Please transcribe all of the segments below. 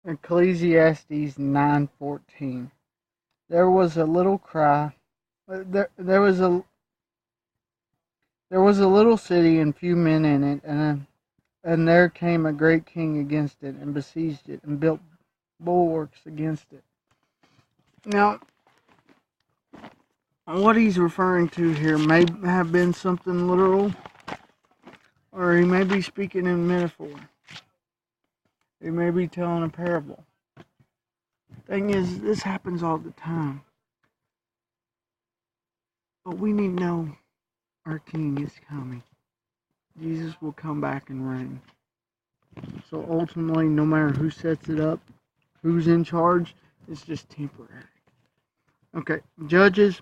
Ecclesiastes 9:14. There was a little cry. There was a little city and few men in it, and there came a great king against it and besieged it and built bulwarks against it. Now, what he's referring to here may have been something literal, or he may be speaking in metaphor. He may be telling a parable. Thing is, this happens all the time. But we need to know our King is coming. Jesus will come back and reign. So ultimately, no matter who sets it up, who's in charge, it's just temporary. Okay, Judges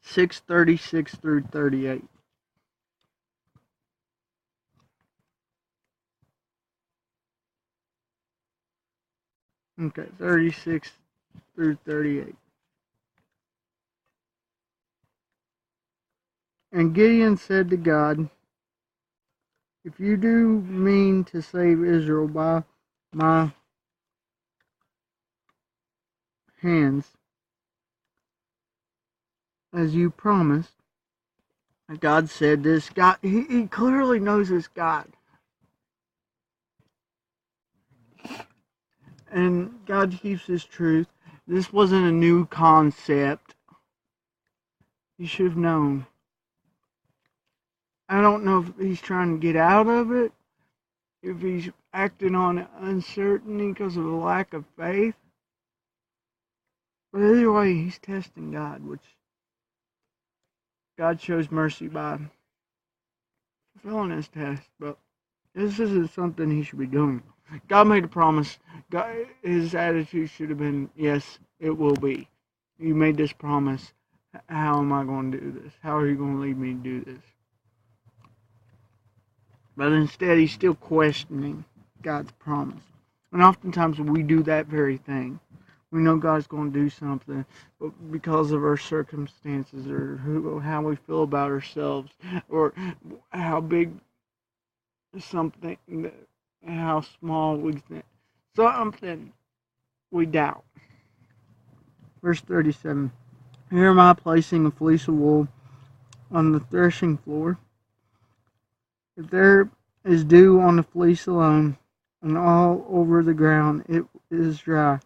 6:36 through 38. Okay, 36 through 38. And Gideon said to God, if you do mean to save Israel by my hands, as you promised, God said this. God, he clearly knows this God. And God keeps his truth. This wasn't a new concept. He should have known. I don't know if he's trying to get out of it, if he's acting on uncertainty because of a lack of faith. But either way, he's testing God, which God shows mercy by fulfilling his test. But this isn't something he should be doing. God made a promise. God, his attitude should have been, yes, it will be. You made this promise. How am I going to do this? How are you going to lead me to do this? But instead, he's still questioning God's promise. And oftentimes we do that very thing. We know God's going to do something, but because of our circumstances or how we feel about ourselves or how big something, how small we think, something we doubt. Verse 37. Here am I placing a fleece of wool on the threshing floor. If there is dew on the fleece alone, and all over the ground it is dry.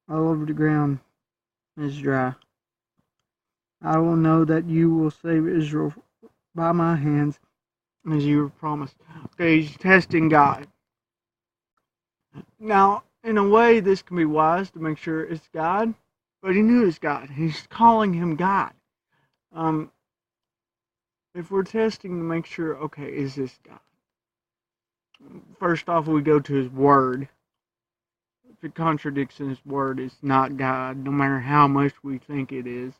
All over the ground is dry. I will know that you will save Israel by my hands, as you have promised. Okay, he's testing God. Now, in a way, this can be wise to make sure it's God. But he knew it's God. He's calling him God. If we're testing to make sure, okay, is this God? First off, we go to his word. If it contradicts in his word, it's not God, no matter how much we think it is.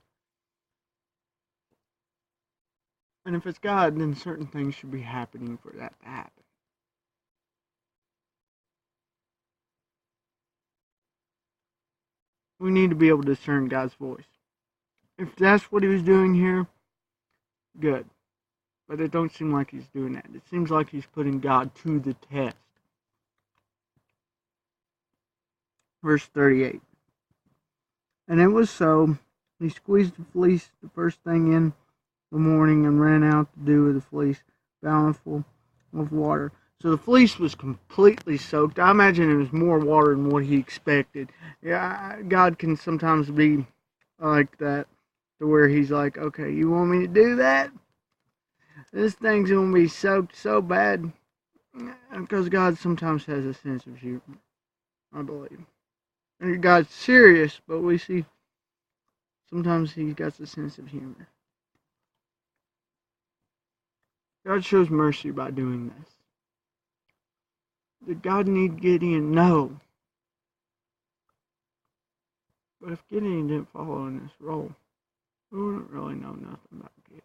And if it's God, then certain things should be happening for that to happen. We need to be able to discern God's voice. If that's what he was doing here, good. But it don't seem like he's doing that. It seems like he's putting God to the test. Verse 38. And it was so, he squeezed the fleece the first thing in the morning and ran out to do with the fleece, bountiful of water. So the fleece was completely soaked. I imagine it was more water than what he expected. Yeah, God can sometimes be like that, to where he's like, okay, you want me to do that? This thing's going to be soaked so bad. Because God sometimes has a sense of humor, I believe. And God's serious, but we see sometimes he's got a sense of humor. God shows mercy by doing this. Did God need Gideon? No. But if Gideon didn't follow in this role, we wouldn't really know nothing about Gideon.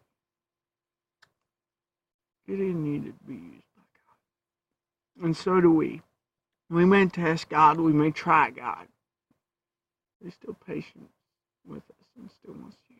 Gideon needed to be used by God. And so do we. We may test God, we may try God. He's still patient with us and still wants to use us.